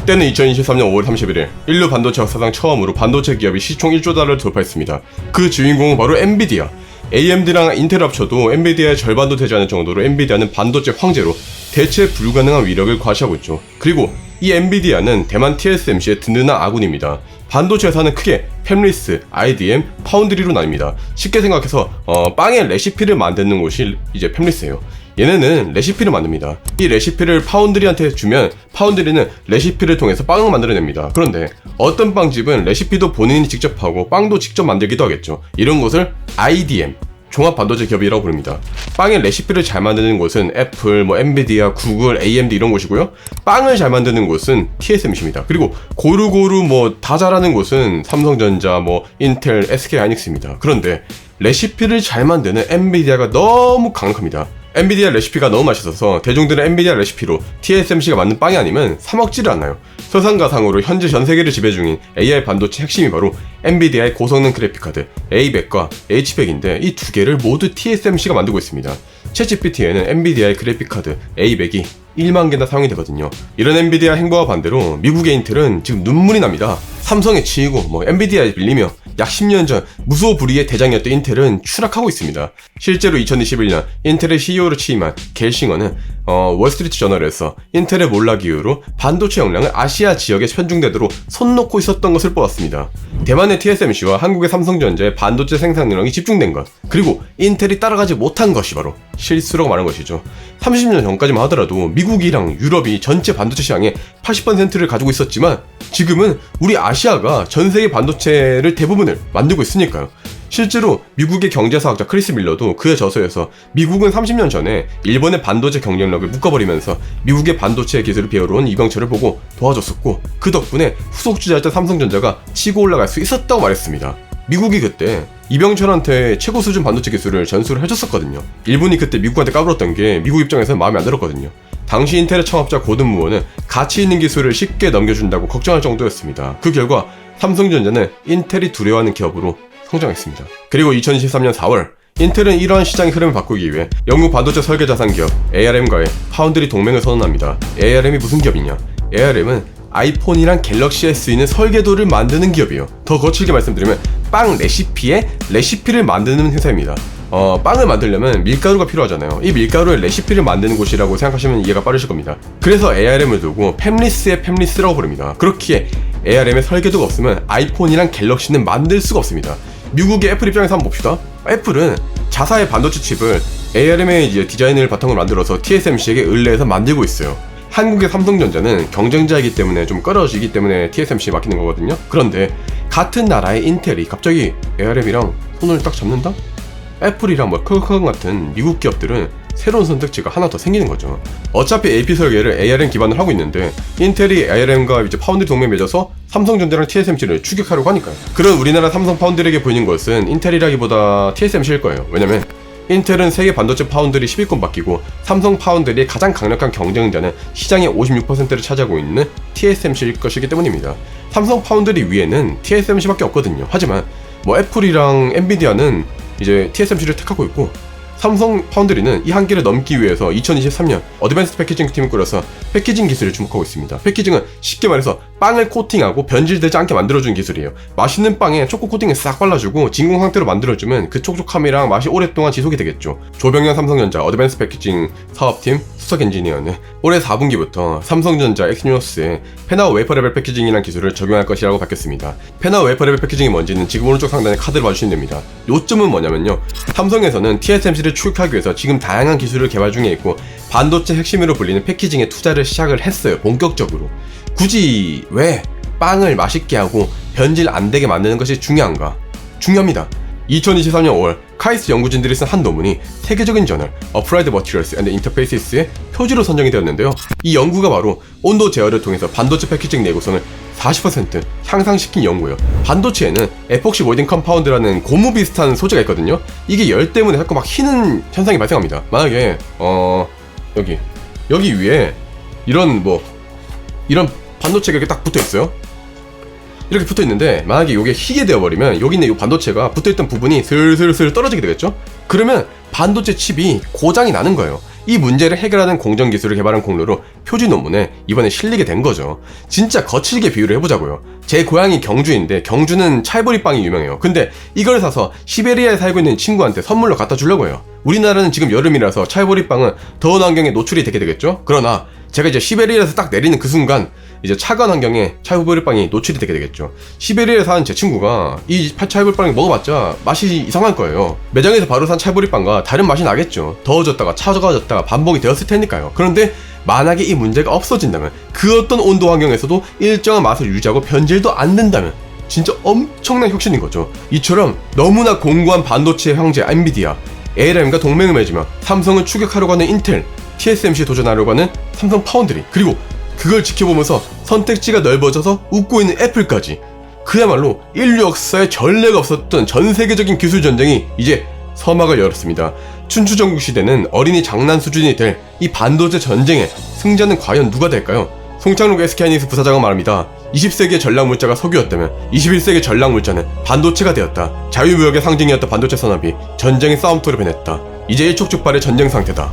때는 2023년 5월 31일 인류 반도체 역사상 처음으로 반도체 기업이 시총 1조 달러를 돌파했습니다. 그 주인공은 바로 엔비디아. AMD랑 인텔 합쳐도 엔비디아의 절반도 되지 않을 정도로 엔비디아는 반도체 황제로 대체 불가능한 위력을 과시하고 있죠. 그리고 이 엔비디아는 대만 TSMC의 든든한 아군입니다. 반도체 회사는 크게 팹리스, IDM, 파운드리로 나뉩니다. 쉽게 생각해서 빵의 레시피를 만드는 곳이 이제 팹리스예요. 얘네는 레시피를 만듭니다. 이 레시피를 파운드리한테 주면 파운드리는 레시피를 통해서 빵을 만들어냅니다. 그런데 어떤 빵집은 레시피도 본인이 직접 하고 빵도 직접 만들기도 하겠죠. 이런 곳을 IDM, 종합반도체 기업이라고 부릅니다. 빵의 레시피를 잘 만드는 곳은 애플, 엔비디아, 구글, AMD 이런 곳이고요. 빵을 잘 만드는 곳은 TSMC입니다. 그리고 고루고루 다 잘하는 곳은 삼성전자, 인텔, SK하이닉스입니다. 그런데 레시피를 잘 만드는 엔비디아가 너무 강력합니다. 엔비디아 레시피가 너무 맛있어서 대중들은 엔비디아 레시피로 TSMC가 만든 빵이 아니면 사 먹지를 않아요. 설상가상으로 현재 전 세계를 지배 중인 AI 반도체 핵심이 바로 엔비디아의 고성능 그래픽카드 A100과 H100인데 이 두 개를 모두 TSMC가 만들고 있습니다. 챗GPT에는 엔비디아의 그래픽카드 A100이 1만 개나 사용이 되거든요. 이런 엔비디아 행보와 반대로 미국의 인텔은 지금 눈물이 납니다. 삼성에 치이고 엔비디아에 밀리며 약 10년 전 무소불위의 대장이었던 인텔은 추락하고 있습니다. 실제로 2021년 인텔의 CEO로 취임한 겔 싱어는 월스트리트 저널에서 인텔의 몰락 이후로 반도체 역량을 아시아 지역에 편중되도록 손 놓고 있었던 것을 보았습니다. 대만의 TSMC와 한국의 삼성전자의 반도체 생산능력이 집중된 것, 그리고 인텔이 따라가지 못한 것이 바로 실수라고 말한 것이죠. 30년 전까지만 하더라도 미국이랑 유럽이 전체 반도체 시장의 80%를 가지고 있었지만 지금은 우리 아시아가 전 세계 반도체를 대부분을 만들고 있으니까요. 실제로 미국의 경제사학자 크리스 밀러도 그의 저서에서 미국은 30년 전에 일본의 반도체 경쟁력을 묶어버리면서 미국의 반도체 기술을 배우러 온 이병철을 보고 도와줬었고 그 덕분에 후속주자였던 삼성전자가 치고 올라갈 수 있었다고 말했습니다. 미국이 그때 이병철한테 최고 수준 반도체 기술을 전수를 해줬었거든요. 일본이 그때 미국한테 까불었던 게 미국 입장에서는 마음에 안 들었거든요. 당시 인텔의 창업자 고든 무어는 가치 있는 기술을 쉽게 넘겨준다고 걱정할 정도였습니다. 그 결과 삼성전자는 인텔이 두려워하는 기업으로 성장했습니다. 그리고 2023년 4월 인텔은 이러한 시장의 흐름을 바꾸기 위해 영국 반도체 설계 자산 기업 ARM과의 파운드리 동맹을 선언합니다. ARM이 무슨 기업이냐? ARM은 아이폰이랑 갤럭시에 쓰이는 설계도를 만드는 기업이에요. 더 거칠게 말씀드리면 빵 레시피에 레시피를 만드는 회사입니다. 빵을 만들려면 밀가루가 필요하잖아요. 이 밀가루의 레시피를 만드는 곳이라고 생각하시면 이해가 빠르실 겁니다. 그래서 ARM을 두고 팹리스의 팹리스라고 부릅니다. 그렇기에 ARM의 설계도가 없으면 아이폰이랑 갤럭시는 만들 수가 없습니다. 미국의 애플 입장에서 한번 봅시다. 애플은 자사의 반도체 칩을 ARM의 디자인을 바탕으로 만들어서 TSMC에게 의뢰해서 만들고 있어요. 한국의 삼성전자는 경쟁자이기 때문에 좀 꺼려지기 때문에 TSMC에 맡기는 거거든요. 그런데 같은 나라의 인텔이 갑자기 ARM이랑 손을 딱 잡는다? 애플이랑 퀄컴 같은 미국 기업들은 새로운 선택지가 하나 더 생기는 거죠. 어차피 AP 설계를 ARM 기반으로 하고 있는데 인텔이 ARM과 파운드리 동맹 맺어서 삼성전자랑 TSMC를 추격하려고 하니까요. 그런 우리나라 삼성 파운드리에게 보이는 것은 인텔이라기보다 TSMC일 거예요. 왜냐면 인텔은 세계 반도체 파운드리 10위권 맡기고 삼성 파운드리의 가장 강력한 경쟁자는 시장의 56%를 차지하고 있는 TSMC일 것이기 때문입니다. 삼성 파운드리 위에는 TSMC밖에 없거든요. 하지만 애플이랑 엔비디아는 이제 TSMC를 택하고 있고 삼성 파운드리는 이 한계를 넘기 위해서 2023년 어드밴스드 패키징 팀을 꾸려서 패키징 기술을 주목하고 있습니다. 패키징은 쉽게 말해서 빵을 코팅하고 변질되지 않게 만들어주는 기술이에요. 맛있는 빵에 초코 코팅을 싹 발라주고 진공 상태로 만들어주면 그 촉촉함이랑 맛이 오랫동안 지속이 되겠죠. 조병현 삼성전자 어드밴스드 패키징 사업팀 수석 엔지니어는 올해 4분기부터 삼성전자 엑시노스에 펜아웃 웨이퍼 레벨 패키징이라는 기술을 적용할 것이라고 밝혔습니다. 펜아웃 웨이퍼 레벨 패키징이 뭔지는 지금 오른쪽 상단에 카드를 봐주시면 됩니다. 요점은 뭐냐면요, 삼성에서는 TSMC를 추격하기 위해서 지금 다양한 기술을 개발 중에 있고 반도체 핵심으로 불리는 패키징에 투자를 시작을 했어요. 본격적으로. 굳이 왜 빵을 맛있게 하고 변질 안 되게 만드는 것이 중요한가? 중요합니다. 2023년 5월 카이스트 연구진들이 쓴 한 논문이 세계적인 저널 Applied Materials and Interfaces의 표지로 선정이 되었는데요. 이 연구가 바로 온도 제어를 통해서 반도체 패키징 내구성을 40% 향상시킨 연구예요. 반도체에는 에폭시 보이딩 컴파운드라는 고무 비슷한 소재가 있거든요. 이게 열 때문에 자꾸 막 휘는 현상이 발생합니다. 만약에 여기 위에 이런 반도체가 이렇게 딱 붙어 있어요. 이렇게 붙어있는데 만약에 이게 희게 되어버리면 여기 있는 이 반도체가 붙어있던 부분이 슬슬슬 떨어지게 되겠죠? 그러면 반도체 칩이 고장이 나는 거예요. 이 문제를 해결하는 공정 기술을 개발한 공로로 표지 논문에 이번에 실리게 된 거죠. 진짜 거칠게 비유를 해보자고요. 제 고향이 경주인데 경주는 찰보리빵이 유명해요. 근데 이걸 사서 시베리아에 살고 있는 친구한테 선물로 갖다 주려고 해요. 우리나라는 지금 여름이라서 찰보리빵은 더운 환경에 노출이 되게 되겠죠? 그러나 제가 이제 시베리아에서 딱 내리는 그 순간 이제 차가운 환경에 찰보리빵이 노출이 되게 되겠죠. 시베리아에 사는 제 친구가 이 찰보리빵을 먹어봤자 맛이 이상할 거예요. 매장에서 바로 산 찰보리빵과 다른 맛이 나겠죠. 더워졌다가 차가워졌다가 반복이 되었을 테니까요. 그런데 만약에 이 문제가 없어진다면, 그 어떤 온도 환경에서도 일정한 맛을 유지하고 변질도 안 된다면 진짜 엄청난 혁신인 거죠. 이처럼 너무나 공고한 반도체 형제 엔비디아, ARM과 동맹을 맺으며 삼성을 추격하려고 하는 인텔, TSMC에 도전하려고 하는 삼성 파운드리, 그리고 그걸 지켜보면서 선택지가 넓어져서 웃고 있는 애플까지, 그야말로 인류 역사에 전례가 없었던 전 세계적인 기술 전쟁이 이제 서막을 열었습니다. 춘추전국 시대는 어린이 장난 수준이 될 이 반도체 전쟁의 승자는 과연 누가 될까요? 송창록 SK하이닉스 부사장은 말합니다. 20세기의 전략물자가 석유였다면 21세기의 전략물자는 반도체가 되었다. 자유무역의 상징이었던 반도체 산업이 전쟁의 싸움터로 변했다. 이제 일촉즉발의 전쟁 상태다.